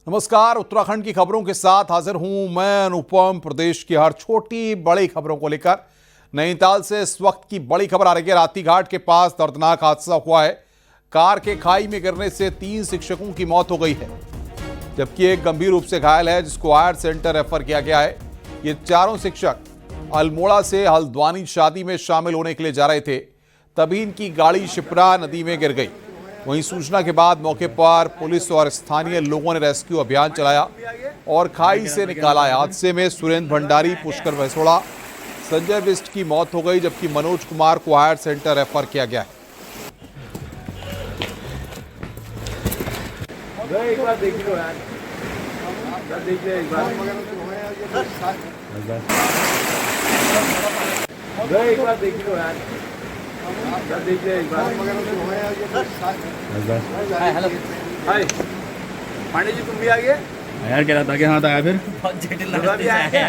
नमस्कार, उत्तराखंड की खबरों के साथ हाजिर हूं मैं अनुपम। प्रदेश की हर छोटी बड़ी खबरों को लेकर नैनीताल से इस वक्त की बड़ी खबर आ रही है। राती घाट के पास दर्दनाक हादसा हुआ है। कार के खाई में गिरने से 3 शिक्षकों की मौत हो गई है, जबकि एक गंभीर रूप से घायल है, जिसको आयर सेंटर रेफर किया गया है। ये चारों शिक्षक अल्मोड़ा से हल्द्वानी शादी में शामिल होने के लिए जा रहे थे, तभी इनकी गाड़ी शिप्रा नदी में गिर गई। वहीं सूचना के बाद मौके पर पुलिस और स्थानीय लोगों ने रेस्क्यू अभियान चलाया और खाई से निकाला। हादसे में सुरेंद्र भंडारी, पुष्कर भैसोड़ा, संजय बिष्ट की मौत हो गई, जबकि मनोज कुमार को आयर सेंटर रेफर किया गया है। एक बार देख लो यार, देख ले एक बार, एक बार देख लो यार, देख ले एक बार। हेलो, हाय पांडे जी, तुम भी आ गए यार? कह रहा था कि हाँ आया, फिर बहुत जटिल लगा भी आया।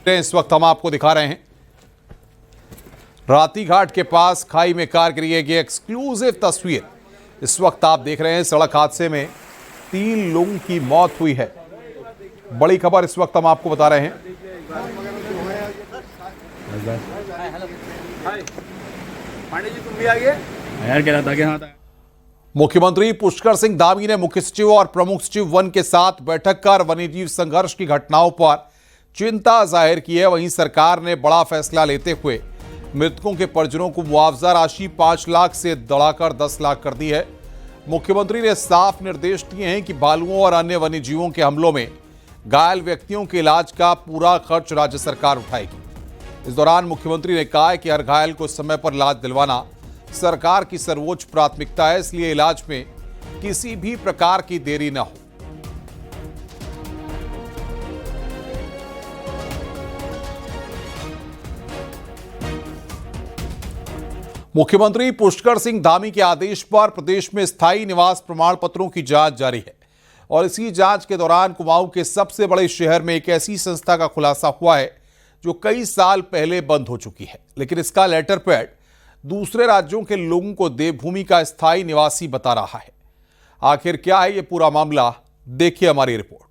इस वक्त हम आपको दिखा रहे हैं राती घाट के पास खाई में कार गिरी है। एक्सक्लूसिव तस्वीर इस वक्त आप देख रहे हैं। सड़क हादसे में 3 लोगों की मौत हुई है। बड़ी खबर इस वक्त हम आपको बता रहे हैं। हाय पांडे जी, तुम भी आ गए यार? कह रहा था कि हाँ आया। मुख्यमंत्री पुष्कर सिंह धामी ने मुख्य सचिव और प्रमुख सचिव वन के साथ बैठक कर वन्यजीव संघर्ष की घटनाओं पर चिंता जाहिर की है। वहीं सरकार ने बड़ा फैसला लेते हुए मृतकों के परिजनों को मुआवजा राशि 5 लाख से बढ़ाकर 10 लाख कर दी है। मुख्यमंत्री ने साफ निर्देश दिए हैं कि भालुओं और अन्य वन्यजीवों के हमलों में घायल व्यक्तियों के इलाज का पूरा खर्च राज्य सरकार उठाएगी। इस दौरान मुख्यमंत्री ने कहा है कि हर घायल को समय पर इलाज दिलवाना सरकार की सर्वोच्च प्राथमिकता है, इसलिए इलाज में किसी भी प्रकार की देरी न हो। मुख्यमंत्री पुष्कर सिंह धामी के आदेश पर प्रदेश में स्थायी निवास प्रमाण पत्रों की जांच जारी है और इसी जांच के दौरान कुमाऊं के सबसे बड़े शहर में एक ऐसी संस्था का खुलासा हुआ है जो कई साल पहले बंद हो चुकी है, लेकिन इसका लेटर पैड दूसरे राज्यों के लोगों को देवभूमि का स्थायी निवासी बता रहा है। आखिर क्या है ये पूरा मामला, देखिए हमारी रिपोर्ट।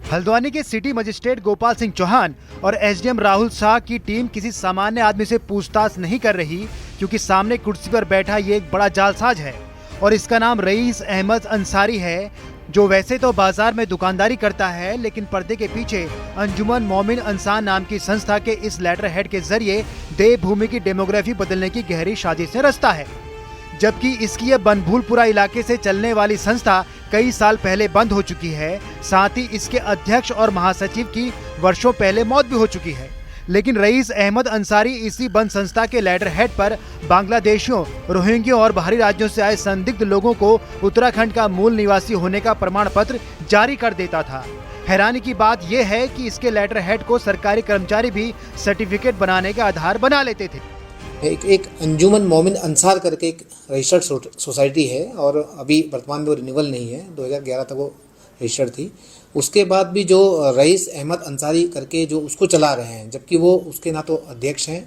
हल्द्वानी के सिटी मजिस्ट्रेट गोपाल सिंह चौहान और एसडीएम राहुल शाह की टीम किसी सामान्य आदमी से पूछताछ नहीं कर रही, क्योंकि सामने कुर्सी पर बैठा ये एक बड़ा जालसाज है और इसका नाम रईस अहमद अंसारी है, जो वैसे तो बाजार में दुकानदारी करता है, लेकिन पर्दे के पीछे अंजुमन मोमिन अंसार नाम की संस्था के इस लेटर हेड के जरिए देवभूमि की डेमोग्राफी बदलने की गहरी साजिश से रचता है। जबकि इसकी यह बनभूलपुरा इलाके से चलने वाली संस्था कई साल पहले बंद हो चुकी है। साथ ही इसके अध्यक्ष और महासचिव की वर्षों पहले मौत भी हो चुकी है। लेकिन रईस अहमद अंसारी इसी बंद संस्था के लेटर हेड पर बांग्लादेशियों, रोहिंग्यों और बाहरी राज्यों से आए संदिग्ध लोगों को उत्तराखंड का मूल निवासी होने का प्रमाण पत्र जारी कर देता था। हैरानी की बात यह है कि इसके लेटर हेड को सरकारी कर्मचारी भी सर्टिफिकेट बनाने का आधार बना लेते थे। एक अंजुमन मोमिन अंसार करके एक रजिस्टर्ड सोसाइटी है और अभी वर्तमान में वो रिन्यूअल नहीं है, 2011 तक वो रजिस्टर्ड थी। उसके बाद भी जो रईस अहमद अंसारी करके जो उसको चला रहे हैं, जबकि वो उसके ना तो अध्यक्ष हैं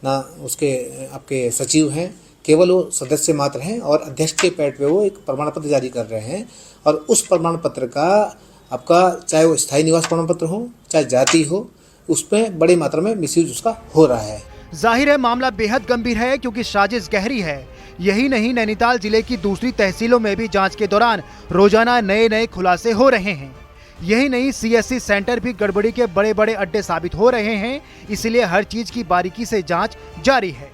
ना उसके आपके सचिव हैं, केवल वो सदस्य मात्र हैं और अध्यक्ष के पैड पे वो एक प्रमाण पत्र जारी कर रहे हैं। और उस प्रमाण पत्र का आपका चाहे वो स्थायी निवास प्रमाण पत्र हो चाहे जाति हो, उसमें बड़ी मात्रा में मिसयूज उसका हो रहा है। जाहिर है मामला बेहद गंभीर है, क्योंकि साजिश गहरी है। यही नहीं, नैनीताल जिले की दूसरी तहसीलों में भी जांच के दौरान रोजाना नए खुलासे हो रहे हैं। यही नहीं, सीएससी सेंटर भी गड़बड़ी के बड़े बड़े अड्डे साबित हो रहे हैं। इसलिए हर चीज की बारीकी से जांच जारी है।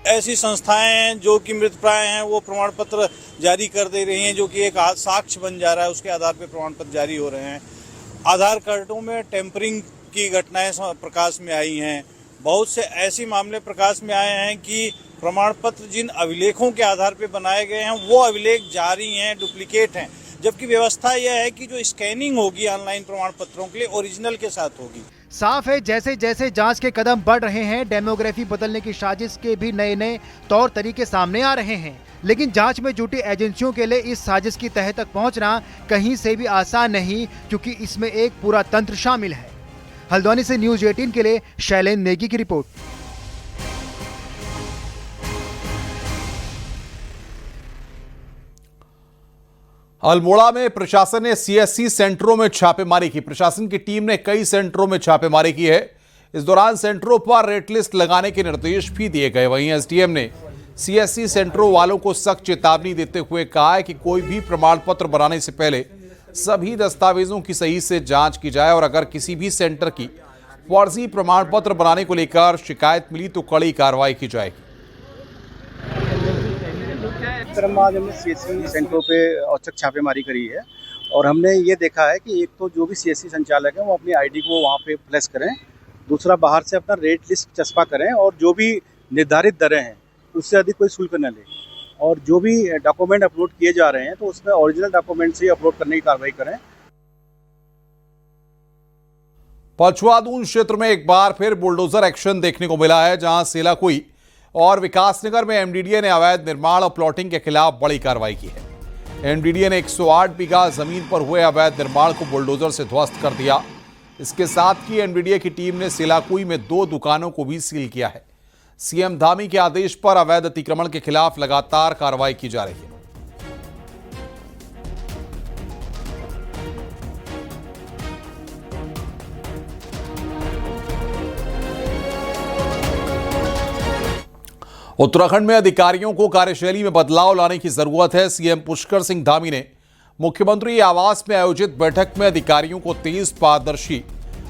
ऐसी संस्थाएं हैं जो कि मृत प्राय हैं, वो प्रमाण पत्र जारी कर दे रही हैं, जो कि एक साक्ष्य बन जा रहा है, उसके आधार पर प्रमाण पत्र जारी हो रहे हैं। आधार कार्डों में टेम्परिंग की घटनाएं प्रकाश में आई हैं। बहुत से ऐसे मामले प्रकाश में आए हैं कि प्रमाण पत्र जिन अभिलेखों के आधार पर बनाए गए हैं वो अभिलेख जारी हैं, डुप्लीकेट हैं, जबकि व्यवस्था यह है कि जो स्कैनिंग होगी ऑनलाइन प्रमाण पत्रों के लिए ओरिजिनल के साथ होगी। साफ है, जैसे जैसे जांच के कदम बढ़ रहे हैं, डेमोग्राफी बदलने की साजिश के भी नए तौर तरीके सामने आ रहे हैं। लेकिन जांच में जुटी एजेंसियों के लिए इस साजिश की तह तक पहुंचना कहीं से भी आसान नहीं, क्योंकि इसमें एक पूरा तंत्र शामिल है। हल्द्वानी से न्यूज 18 के लिए शैलेंद्र नेगी की रिपोर्ट। अल्मोड़ा में प्रशासन ने सीएससी सेंटरों में छापेमारी की। प्रशासन की टीम ने कई सेंटरों में छापेमारी की है। इस दौरान सेंटरों पर रेट लिस्ट लगाने के निर्देश भी दिए गए। वहीं एसडीएम ने सीएससी सेंटरों वालों को सख्त चेतावनी देते हुए कहा है कि कोई भी प्रमाण पत्र बनाने से पहले सभी दस्तावेजों की सही से जांच की जाए और अगर किसी भी सेंटर की फर्जी प्रमाण पत्र बनाने को लेकर शिकायत मिली तो कड़ी कार्रवाई की जाएगी। आज हमने सीएससी सेंटरों पे औचक छापेमारी करी है और हमने ये देखा है कि एक तो जो भी सीएससी संचालक हैं वो अपनी आईडी को वहाँ पे फ्लैश करें, दूसरा बाहर से अपना रेट लिस्ट चस्पा करें और जो भी निर्धारित दरें हैं उससे अधिक कोई शुल्क न ले और जो भी डॉक्यूमेंट अपलोड किए जा रहे हैं तो उसमें ओरिजिनल डॉक्यूमेंट से अपलोड करने की कार्रवाई करें। पछुआदून क्षेत्र में एक बार फिर बुलडोजर एक्शन देखने को मिला है, जहां सेलाकुई और विकासनगर में एमडीडीए ने अवैध निर्माण और प्लॉटिंग के खिलाफ बड़ी कार्रवाई की है। एमडीडीए ने 108 बीघा जमीन पर हुए अवैध निर्माण को बुलडोजर से ध्वस्त कर दिया। इसके साथ ही एमडीडीए की टीम ने सेलाकुई में 2 दुकानों को भी सील किया है। सीएम धामी के आदेश पर अवैध अतिक्रमण के खिलाफ लगातार कार्रवाई की जा रही है। उत्तराखंड में अधिकारियों को कार्यशैली में बदलाव लाने की जरूरत है। सीएम पुष्कर सिंह धामी ने मुख्यमंत्री आवास में आयोजित बैठक में अधिकारियों को तेज, पारदर्शी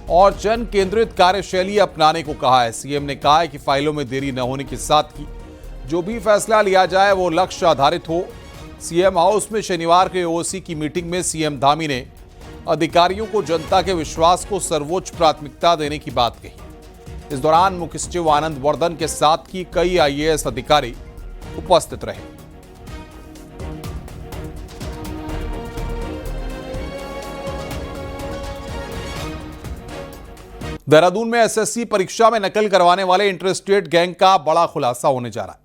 और जन केंद्रित कार्यशैली अपनाने को कहा है। सीएम ने कहा है कि फाइलों में देरी न होने के साथ ही जो भी फैसला लिया जाए वो लक्ष्य आधारित हो। सीएम हाउस में शनिवार के ओसी की मीटिंग में सीएम धामी ने अधिकारियों को जनता के विश्वास को सर्वोच्च प्राथमिकता देने की बात कही। इस दौरान मुख्य सचिव आनंद वर्धन के साथ ही कई आईएएस अधिकारी उपस्थित रहे। देहरादून में एसएससी परीक्षा में नकल करवाने वाले इंटरस्टेट गैंग का बड़ा खुलासा होने जा रहा है।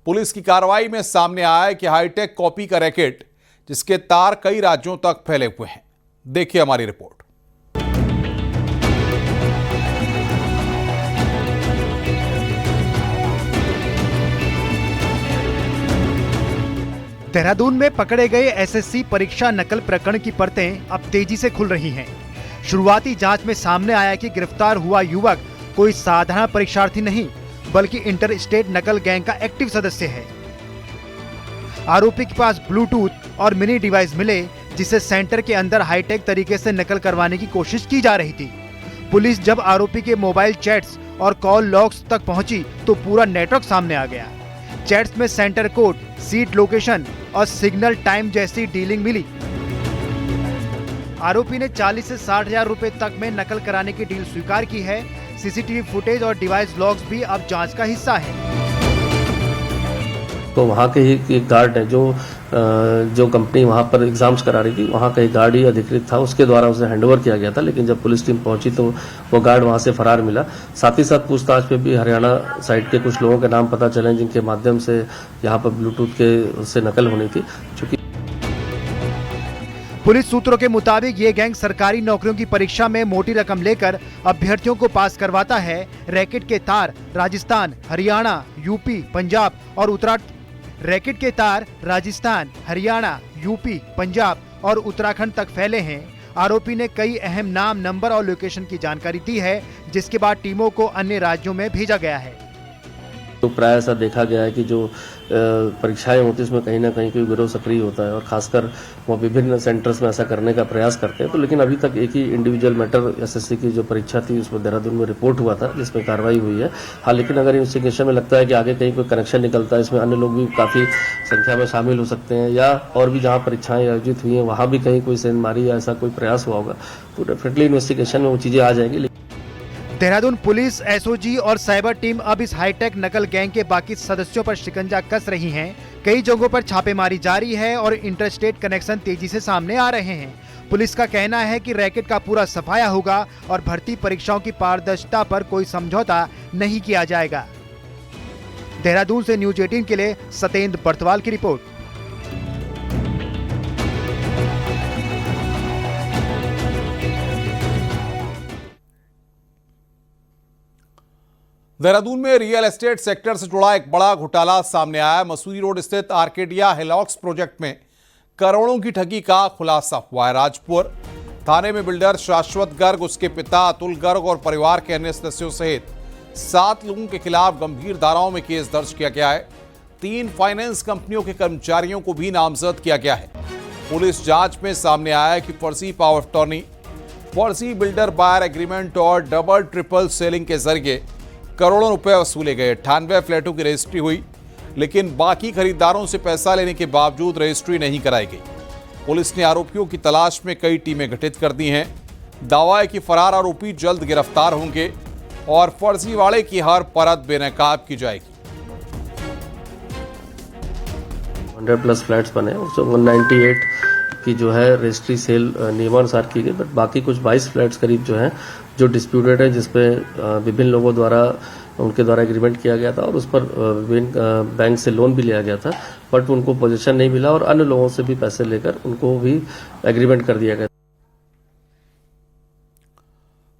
पुलिस की कार्रवाई में सामने आया है कि हाईटेक कॉपी का रैकेट जिसके तार कई राज्यों तक फैले हुए हैं। देखिए हमारी रिपोर्ट। देहरादून में पकड़े गए एसएससी परीक्षा नकल प्रकरण की परतें अब तेजी से खुल रही हैं। शुरुआती जांच में सामने आया कि गिरफ्तार हुआ युवक कोई साधारण परीक्षार्थी नहीं बल्कि इंटर स्टेट नकल गैंग का एक्टिव सदस्य है। आरोपी के पास ब्लूटूथ और मिनी डिवाइस मिले जिसे सेंटर के अंदर हाईटेक तरीके से नकल करवाने की कोशिश की जा रही थी। पुलिस जब आरोपी के मोबाइल चैट्स और कॉल लॉग्स तक पहुंची तो पूरा नेटवर्क सामने आ गया। चैट्स में सेंटर कोड, सीट लोकेशन और सिग्नल टाइम जैसी डीलिंग मिली। आरोपी ने 40 से 60 हजार रुपए तक में नकल कराने की डील स्वीकार की है। सीसीटीवी फुटेज और डिवाइस लॉग्स भी अब जांच का हिस्सा है। तो वहाँ के ही एक गार्ड है जो कंपनी वहाँ पर एग्जाम्स करा रही थी, वहाँ का एक गार्ड ही अधिकृत था, उसके द्वारा उसे हैंडओवर किया गया था। लेकिन जब पुलिस टीम पहुंची तो वो गार्ड वहाँ से फरार मिला। साथ ही साथ पूछताछ पे भी हरियाणा साइड के कुछ लोगों के नाम पता चले जिनके माध्यम से यहाँ पर ब्लूटूथ के उससे नकल होनी थी। चूंकि पुलिस सूत्रों के मुताबिक ये गैंग सरकारी नौकरियों की परीक्षा में मोटी रकम लेकर अभ्यर्थियों को पास करवाता है। रैकेट के तार राजस्थान, हरियाणा, यूपी, पंजाब और उत्तराखंड तक फैले हैं। आरोपी ने कई अहम नाम, नंबर और लोकेशन की जानकारी दी है, जिसके बाद टीमों को अन्य राज्यों में भेजा गया है। तो प्राय ऐसा देखा गया है कि जो परीक्षाएं होती है उसमें कहीं ना कहीं कोई गिरोह सक्रिय होता है और खासकर वो विभिन्न सेंटर्स में ऐसा करने का प्रयास करते हैं। तो लेकिन अभी तक एक ही इंडिविजुअल मैटर एसएससी की जो परीक्षा थी उसमें देहरादून में रिपोर्ट हुआ था जिसमें कार्रवाई हुई है। हाँ, लेकिन अगर इन्वेस्टिगेशन में लगता है कि आगे कहीं कोई कनेक्शन निकलता है, इसमें अन्य लोग भी काफी संख्या में शामिल हो सकते हैं या और भी जहाँ परीक्षाएं आयोजित हुई हैं वहाँ भी कहीं कोई सेंधमारी या ऐसा कोई प्रयास हुआ होगा तो डेफिनेटली इन्वेस्टिगेशन में वो चीजें आ जाएंगी। देहरादून पुलिस, एसओजी और साइबर टीम अब इस हाईटेक नकल गैंग के बाकी सदस्यों पर शिकंजा कस रही हैं। कई जगहों पर छापेमारी जारी है और इंटरस्टेट कनेक्शन तेजी से सामने आ रहे हैं। पुलिस का कहना है कि रैकेट का पूरा सफाया होगा और भर्ती परीक्षाओं की पारदर्शिता पर कोई समझौता नहीं किया जाएगा। देहरादून से न्यूज 18 के लिए सतेंद्र बर्तवाल की रिपोर्ट। देहरादून में रियल एस्टेट सेक्टर से जुड़ा एक बड़ा घोटाला सामने आया। मसूरी रोड स्थित आर्केडिया हिलॉक्स प्रोजेक्ट में करोड़ों की ठगी का खुलासा हुआ है। राजपुर थाने में बिल्डर शाश्वत गर्ग, उसके पिता अतुल गर्ग और परिवार के अन्य सदस्यों सहित 7 लोगों के खिलाफ गंभीर धाराओं में केस दर्ज किया गया है। 3 फाइनेंस कंपनियों के कर्मचारियों को भी नामजद किया गया है। पुलिस जांच में सामने आया है कि फर्जी पावर ऑफ अटॉर्नी, फर्जी बिल्डर बायर एग्रीमेंट और डबल ट्रिपल सेलिंग के जरिए करोड़ों रुपए वसूले गए। 98 फ्लैटों की रजिस्ट्री हुई, लेकिन बाकी खरीदारों से पैसा लेने के बावजूद रजिस्ट्री नहीं कराई गई। पुलिस ने आरोपियों की तलाश में कई टीमें गठित कर दी हैं। दावा है कि फरार आरोपी जल्द गिरफ्तार होंगे और फर्जीवाड़े की हर परत बेनकाब की जाएगी। 100+ फ्लैट्स बने, उसमें 198 की जो है रजिस्ट्री सेल नियमानुसार की गई, बट बाकी कुछ 22 फ्लैट्स करीब जो हैं जो डिस्प्यूटेड है, जिसपे विभिन्न लोगों द्वारा उनके द्वारा एग्रीमेंट किया गया था और उस पर विभिन्न बैंक से लोन भी लिया गया था, बट उनको पोजीशन नहीं मिला और अन्य लोगों से भी पैसे लेकर उनको भी एग्रीमेंट कर दिया गया।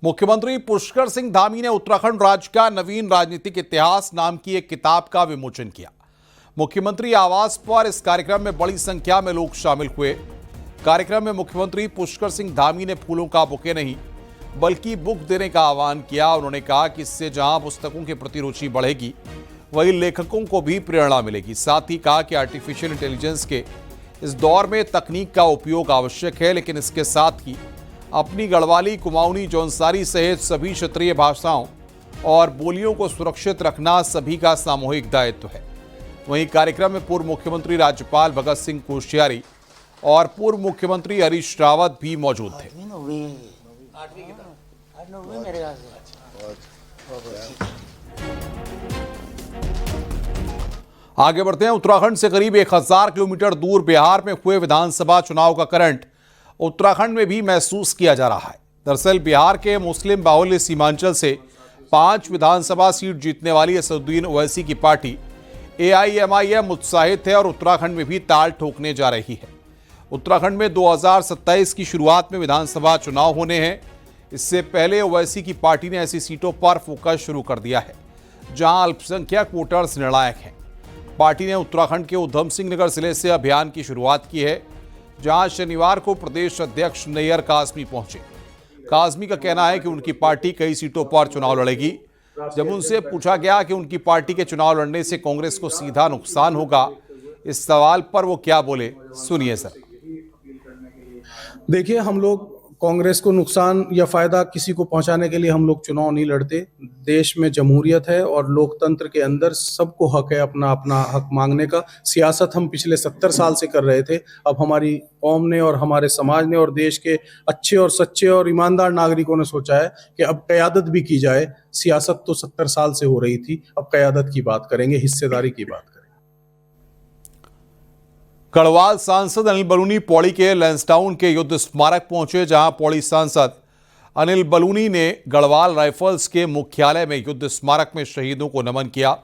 मुख्यमंत्री पुष्कर सिंह धामी ने उत्तराखंड राज्य का नवीन राजनीतिक इतिहास नाम की एक किताब का विमोचन किया। मुख्यमंत्री आवास पर इस कार्यक्रम में बड़ी संख्या में लोग शामिल हुए। कार्यक्रम में मुख्यमंत्री पुष्कर सिंह धामी ने फूलों का बुके नहीं बल्कि बुक देने का आह्वान किया। उन्होंने कहा कि इससे जहां पुस्तकों के प्रति रुचि बढ़ेगी, वहीं लेखकों को भी प्रेरणा मिलेगी। साथ ही कहा कि आर्टिफिशियल इंटेलिजेंस के इस दौर में तकनीक का उपयोग आवश्यक है, लेकिन इसके साथ ही अपनी गढ़वाली, कुमाऊनी, जौनसारी सहित सभी क्षेत्रीय भाषाओं और बोलियों को सुरक्षित रखना सभी का सामूहिक दायित्व है। वहीं कार्यक्रम में पूर्व मुख्यमंत्री राज्यपाल भगत सिंह कोश्यारी और पूर्व मुख्यमंत्री हरीश रावत भी मौजूद थे। आगे बढ़ते हैं। उत्तराखंड से करीब 1000 किलोमीटर दूर बिहार में हुए विधानसभा चुनाव का करंट उत्तराखंड में भी महसूस किया जा रहा है। दरअसल बिहार के मुस्लिम बाहुल्य सीमांचल से 5 विधानसभा सीट जीतने वाली असदुद्दीन ओवैसी की पार्टी AIMIM उत्साहित है और उत्तराखंड में भी ताल ठोकने जा रही है। उत्तराखंड में 2027 की शुरुआत में विधानसभा चुनाव होने हैं। इससे पहले ओवैसी की पार्टी ने ऐसी सीटों पर फोकस शुरू कर दिया है जहां अल्पसंख्यक वोटर्स निर्णायक हैं। पार्टी ने उत्तराखंड के उधम सिंह नगर जिले से अभियान की शुरुआत की है, जहां शनिवार को प्रदेश अध्यक्ष नैयर काज़मी पहुंचे। काज़मी का कहना है कि उनकी पार्टी कई सीटों पर चुनाव लड़ेगी। जब उनसे पूछा गया कि उनकी पार्टी के चुनाव लड़ने से कांग्रेस को सीधा नुकसान होगा, इस सवाल पर वो क्या बोले, सुनिए सर। देखिए, हम लोग कांग्रेस को नुकसान या फायदा किसी को पहुंचाने के लिए हम लोग चुनाव नहीं लड़ते। देश में जमहूरियत है और लोकतंत्र के अंदर सबको हक है अपना अपना हक मांगने का। सियासत हम पिछले 70 साल से कर रहे थे। अब हमारी कौम ने और हमारे समाज ने और देश के अच्छे और सच्चे और ईमानदार नागरिकों ने सोचा है कि अब क़यादत भी की जाए। सियासत तो 70 साल से हो रही थी, अब क़यादत की बात करेंगे, हिस्सेदारी की बात करेंगे। गढ़वाल सांसद अनिल बलूनी पौड़ी के लैंसडाउन के युद्ध स्मारक पहुंचे, जहां पौड़ी सांसद अनिल बलूनी ने गढ़वाल राइफल्स के मुख्यालय में युद्ध स्मारक में शहीदों को नमन किया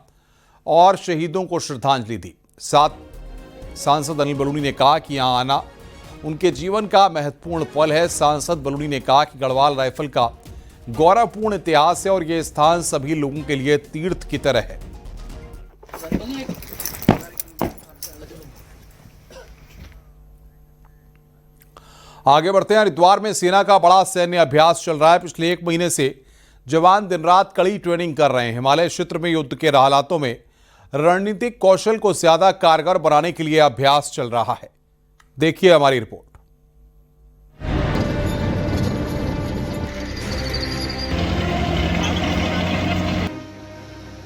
और शहीदों को श्रद्धांजलि दी। साथ सांसद अनिल बलूनी ने कहा कि यहां आना उनके जीवन का महत्वपूर्ण पल है। सांसद बलूनी ने कहा कि गढ़वाल राइफल का गौरवपूर्ण इतिहास है और यह स्थान सभी लोगों के लिए तीर्थ की तरह है। आगे बढ़ते हैं। हरिद्वार में सेना का बड़ा सैन्य अभ्यास चल रहा है। पिछले 1 महीने से जवान दिन रात कड़ी ट्रेनिंग कर रहे हैं। हिमालय क्षेत्र में युद्ध के हालातों में रणनीतिक कौशल को ज्यादा कारगर बनाने के लिए अभ्यास चल रहा है। देखिए हमारी रिपोर्ट।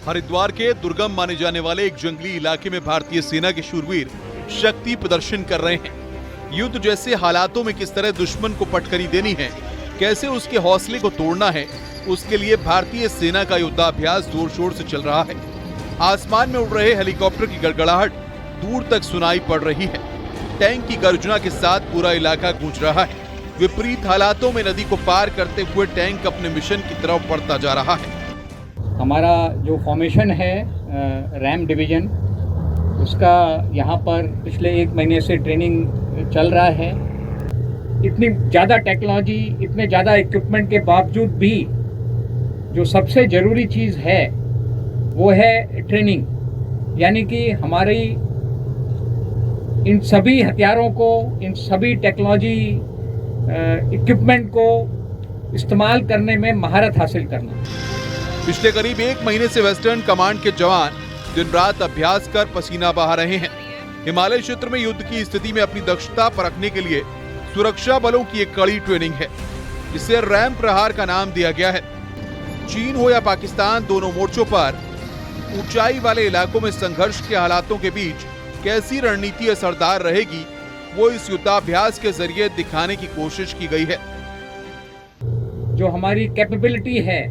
हरिद्वार के दुर्गम माने जाने वाले एक जंगली इलाके में भारतीय सेना के शूरवीर शक्ति प्रदर्शन कर रहे हैं। युद्ध जैसे हालातों में किस तरह दुश्मन को पटखनी देनी है, कैसे उसके हौसले को तोड़ना है, उसके लिए भारतीय सेना का युद्धाभ्यास जोर शोर से चल रहा है। आसमान में उड़ रहे हेलीकॉप्टर की गड़गड़ाहट दूर तक सुनाई पड़ रही है। टैंक की गर्जना के साथ पूरा इलाका गूंज रहा है। विपरीत हालातों में नदी को पार करते हुए टैंक अपने मिशन की तरफ बढ़ता जा रहा है। हमारा जो फॉर्मेशन है रैम डिवीजन, उसका यहाँ पर पिछले 1 महीने से ट्रेनिंग चल रहा है। इतनी ज़्यादा टेक्नोलॉजी, इतने ज़्यादा इक्विपमेंट के बावजूद भी जो सबसे ज़रूरी चीज़ है वो है ट्रेनिंग, यानी कि हमारी इन सभी हथियारों को, इन सभी टेक्नोलॉजी इक्विपमेंट को इस्तेमाल करने में महारत हासिल करना। पिछले करीब 1 महीने से वेस्टर्न कमांड के जवान दिन रात अभ्यास कर पसीना बहा रहे हैं। हिमालय क्षेत्र में युद्ध की स्थिति में अपनी दक्षता परखने के लिए सुरक्षा बलों की एक कड़ी ट्रेनिंग है, जिसे रैम प्रहार का नाम दिया गया है। चीन हो या पाकिस्तान, दोनों मोर्चों पर ऊंचाई वाले इलाकों में संघर्ष के हालातों के बीच कैसी रणनीति असरदार रहेगी, वो इस युद्धाभ्यास के जरिए दिखाने की कोशिश की गई है। जो हमारी कैपेबिलिटी है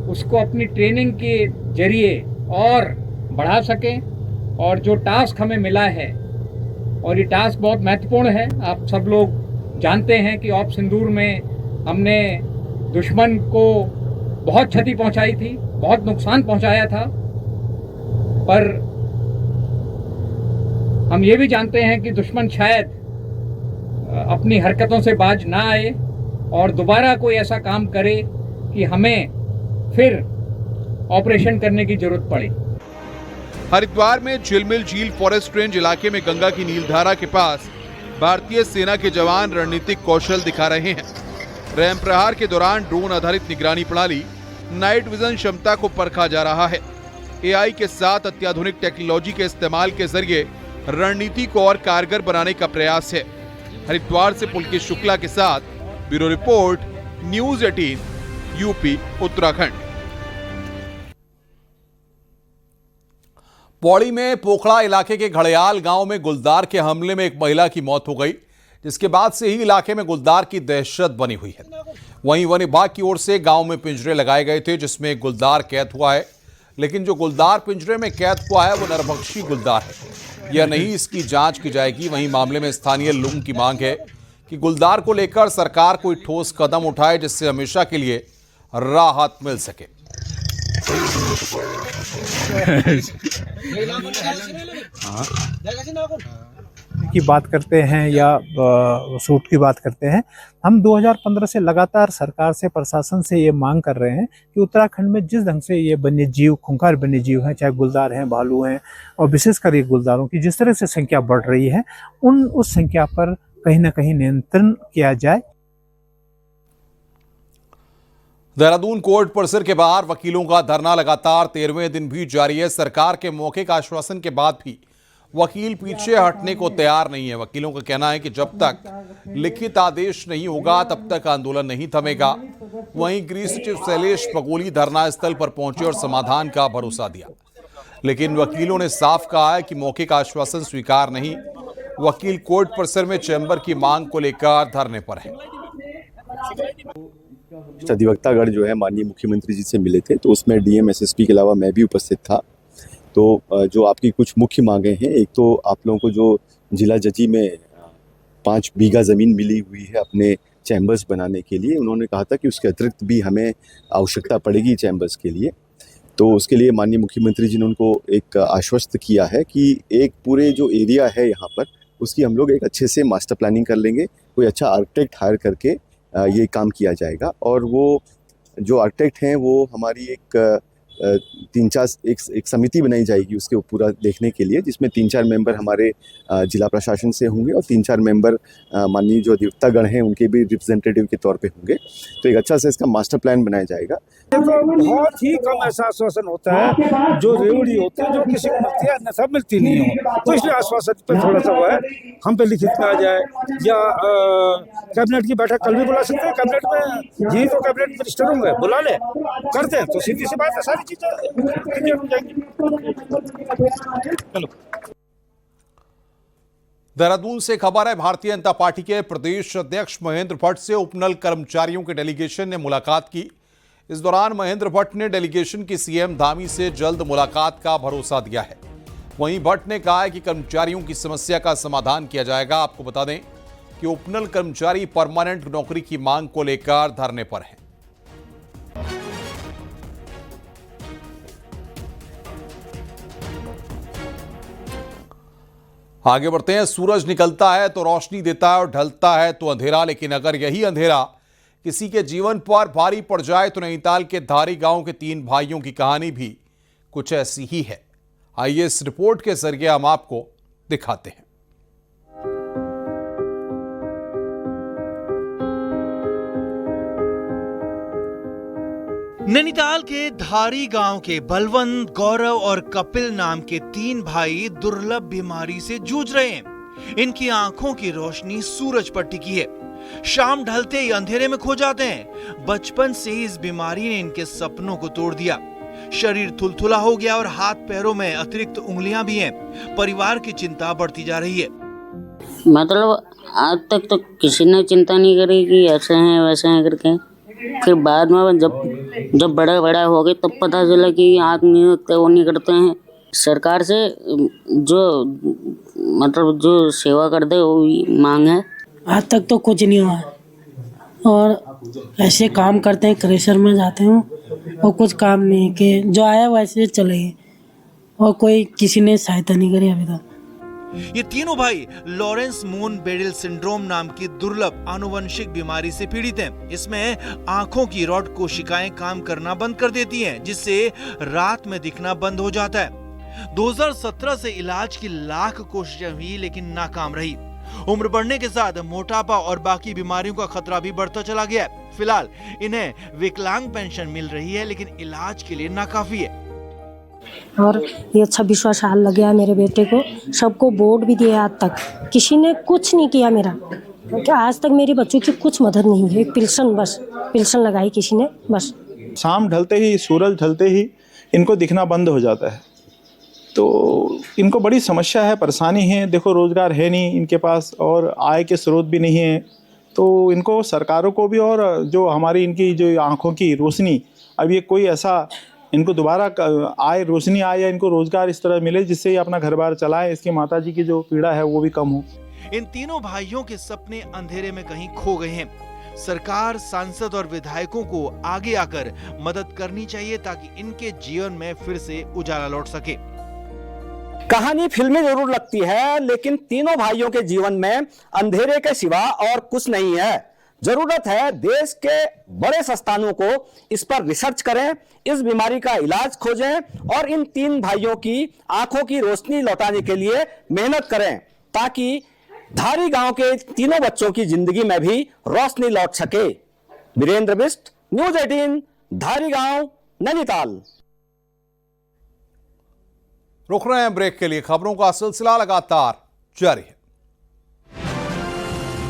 उसको अपनी ट्रेनिंग के जरिए और बढ़ा सकें, और जो टास्क हमें मिला है, और ये टास्क बहुत महत्वपूर्ण है। आप सब लोग जानते हैं कि ऑप सिंदूर में हमने दुश्मन को बहुत क्षति पहुंचाई थी, बहुत नुकसान पहुंचाया था, पर हम ये भी जानते हैं कि दुश्मन शायद अपनी हरकतों से बाज ना आए और दोबारा कोई ऐसा काम करे कि हमें फिर ऑपरेशन करने की जरूरत पड़े। हरिद्वार में झिलमिल झील फॉरेस्ट रेंज इलाके में गंगा की नीलधारा के पास भारतीय सेना के जवान रणनीतिक कौशल दिखा रहे हैं। रैम प्रहार के दौरान ड्रोन आधारित निगरानी प्रणाली, नाइट विजन क्षमता को परखा जा रहा है। एआई के साथ अत्याधुनिक टेक्नोलॉजी के इस्तेमाल के जरिए रणनीति को और कारगर बनाने का प्रयास है। हरिद्वार से पुलकेश शुक्ला के साथ bureau report, news 18, UP, Uttarakhand. Pauri में पोखड़ा इलाके के घड़ियाल गांव में गुलदार के हमले में एक महिला की मौत हो गई, जिसके बाद से ही इलाके में गुलदार की दहशत बनी हुई है। वहीं वन विभाग की ओर से गांव में पिंजरे लगाए गए थे जिसमें गुलदार कैद हुआ है, लेकिन जो गुलदार पिंजरे में कैद हुआ है वो नरभक्षी गुलदार है या नहीं, इसकी जांच की जाएगी। वहीं मामले में स्थानीय लोगों की मांग है कि गुलदार को लेकर सरकार कोई ठोस कदम उठाए जिससे हमेशा के लिए राहत मिल सके। की बात करते हैं या सूट की बात करते हैं, हम 2015 से लगातार सरकार से, प्रशासन से ये मांग कर रहे हैं कि उत्तराखंड में जिस ढंग से ये वन्य जीव, खूंखार वन्य जीव हैं, चाहे गुलदार हैं, भालू हैं, और विशेषकर ये गुलदारों की जिस तरह से संख्या बढ़ रही है, उस संख्या पर कहीं ना कहीं नियंत्रण किया जाए। देहरादून कोर्ट परिसर के बाहर वकीलों का धरना लगातार 13वें दिन भी जारी है। सरकार के मौखिक आश्वासन के बाद भी वकील पीछे हटने को तैयार नहीं है। वकीलों का कहना है कि जब तक लिखित आदेश नहीं होगा तब तक आंदोलन नहीं थमेगा। वहीं गृह सचिव शैलेश बगोली धरना स्थल पर पहुंचे और समाधान का भरोसा दिया, लेकिन वकीलों ने साफ कहा है कि मौखिक आश्वासन स्वीकार नहीं। वकील कोर्ट परिसर में चैम्बर की मांग को लेकर धरने पर है। अधिवक्तागण जो है माननीय मुख्यमंत्री जी से मिले थे, तो उसमें डीएम, एसएसपी के अलावा मैं भी उपस्थित था। तो जो आपकी कुछ मुख्य मांगे हैं, एक तो आप लोगों को जो जिला जजी में 5 बीघा ज़मीन मिली हुई है अपने चैम्बर्स बनाने के लिए, उन्होंने कहा था कि उसके अतिरिक्त भी हमें आवश्यकता पड़ेगी चैम्बर्स के लिए। तो उसके लिए माननीय मुख्यमंत्री जी ने उनको एक आश्वस्त किया है कि एक पूरे जो एरिया है यहाँ पर, उसकी हम लोग एक अच्छे से मास्टर प्लानिंग कर लेंगे, कोई अच्छा आर्किटेक्ट हायर करके ये काम किया जाएगा। और वो जो आर्किटेक्ट हैं वो हमारी एक 3-4 एक समिति बनाई जाएगी उसके पूरा देखने के लिए, जिसमें 3-4 मेंबर हमारे जिला प्रशासन से होंगे और 3-4 मेंबर माननीय जो अधिवक्तागण हैं उनके भी रिप्रेजेंटेटिव के तौर पे होंगे। तो एक अच्छा सा इसका मास्टर प्लान बनाया जाएगा। तो बहुत ही कम ऐसा आश्वासन होता है जो रेवड़ी होती है, जो किसी को मिलती है, अन्यथा मिलती नहीं हो। तो इसलिए आश्वासन पे थोड़ा सा वो है, हम पे लिखित में आ जाए, या कैबिनेट की बैठक कल भी बुला सकते हैं। कैबिनेट में यही तो कैबिनेट मिनिस्टर होंगे, बुला ले, करते हैं तो सीधी सी बात है, सारी चीजें क्लियर हो जाएंगी। चलो। देहरादून से खबर है, भारतीय जनता पार्टी के प्रदेश अध्यक्ष महेंद्र भट्ट से उपनल कर्मचारियों के डेलीगेशन ने मुलाकात की। इस दौरान महेंद्र भट्ट ने डेलीगेशन की सीएम धामी से जल्द मुलाकात का भरोसा दिया है। वहीं भट्ट ने कहा है कि कर्मचारियों की समस्या का समाधान किया जाएगा। आपको बता दें कि उपनल कर्मचारी परमानेंट नौकरी की मांग को लेकर धरने पर हैं। आगे बढ़ते हैं। सूरज निकलता है तो रोशनी देता है और ढलता है तो अंधेरा, लेकिन अगर यही अंधेरा किसी के जीवन पर भारी पड़ जाए तो नैनीताल के धारी गांव के 3 भाइयों की कहानी भी कुछ ऐसी ही है। आइए इस रिपोर्ट के जरिए हम आपको दिखाते हैं। नैनीताल के धारी गांव के बलवंत, गौरव और कपिल नाम के 3 भाई दुर्लभ बीमारी से जूझ रहे हैं। इनकी आंखों की रोशनी सूरज पर टिकी है। शाम ढलते ही अंधेरे में खो जाते हैं। बचपन से ही इस बीमारी ने इनके सपनों को तोड़ दिया। शरीर थुलथुला हो गया और हाथ पैरों में अतिरिक्त उंगलियां भी हैं। परिवार की चिंता बढ़ती जा रही है। मतलब आज तक तो किसी ने चिंता नहीं करी कि ऐसे हैं वैसे हैं करके। फिर बाद में जब बड़ा हो गए तब पता चला कि आँख नहीं होते, वो नहीं करते हैं। सरकार से जो सेवा कर दे वो मांग है। आज तक तो कुछ नहीं हुआ और ऐसे काम करते हैं, क्रेशर में जाते हूँ और कुछ काम नहीं कि जो आया वैसे चले गए और कोई किसी ने सहायता नहीं करी अभी तक। ये तीनों भाई लॉरेंस मून बेडिल सिंड्रोम नाम की दुर्लभ आनुवंशिक बीमारी से पीड़ित हैं। इसमें आंखों की रॉड कोशिकाएं काम करना बंद कर देती हैं, जिससे रात में दिखना बंद हो जाता है। 2017 से इलाज की लाख कोशिशें हुई लेकिन नाकाम रही। उम्र बढ़ने के साथ मोटापा और बाकी बीमारियों का खतरा भी बढ़ता चला गया है। फिलहाल इन्हें विकलांग पेंशन मिल रही है लेकिन इलाज के लिए नाकाफी है। और ये 26वां साल लग गया मेरे बेटे को। सबको बोर्ड भी दिया, आज तक किसी ने कुछ नहीं किया मेरा, क्योंकि आज तक मेरे बच्चों की कुछ मदद नहीं हुई। पिल्सन लगाई किसी ने बस। शाम ढलते ही, सूरज ढलते ही इनको दिखना बंद हो जाता है, तो इनको बड़ी समस्या है, परेशानी है। देखो रोजगार है नहीं इनके पास और आय के स्रोत भी नहीं है, तो इनको सरकारों को भी और जो हमारी इनकी जो आँखों की रोशनी, अब ये कोई ऐसा इनको दोबारा आए, रोशनी आए या इनको रोजगार इस तरह मिले जिससे ये अपना घर बार चलाए, इसकी माताजी की जो पीड़ा है वो भी कम हो। इन तीनों भाइयों के सपने अंधेरे में कहीं खो गए हैं। सरकार, सांसद और विधायकों को आगे आकर मदद करनी चाहिए ताकि इनके जीवन में फिर से उजाला लौट सके। कहानी फिल्मी जरूर लगती है लेकिन तीनों भाइयों के जीवन में अंधेरे के सिवा और कुछ नहीं है। जरूरत है देश के बड़े संस्थानों को इस पर रिसर्च करें, इस बीमारी का इलाज खोजें और इन 3 भाइयों की आंखों की रोशनी लौटाने के लिए मेहनत करें ताकि धारी गांव के तीनों बच्चों की जिंदगी में भी रोशनी लौट सके। वीरेंद्र बिष्ट, न्यूज़ 18, धारी गांव, नैनीताल। रुक रहे हैं ब्रेक के लिए। खबरों का सिलसिला लगातार जारी है।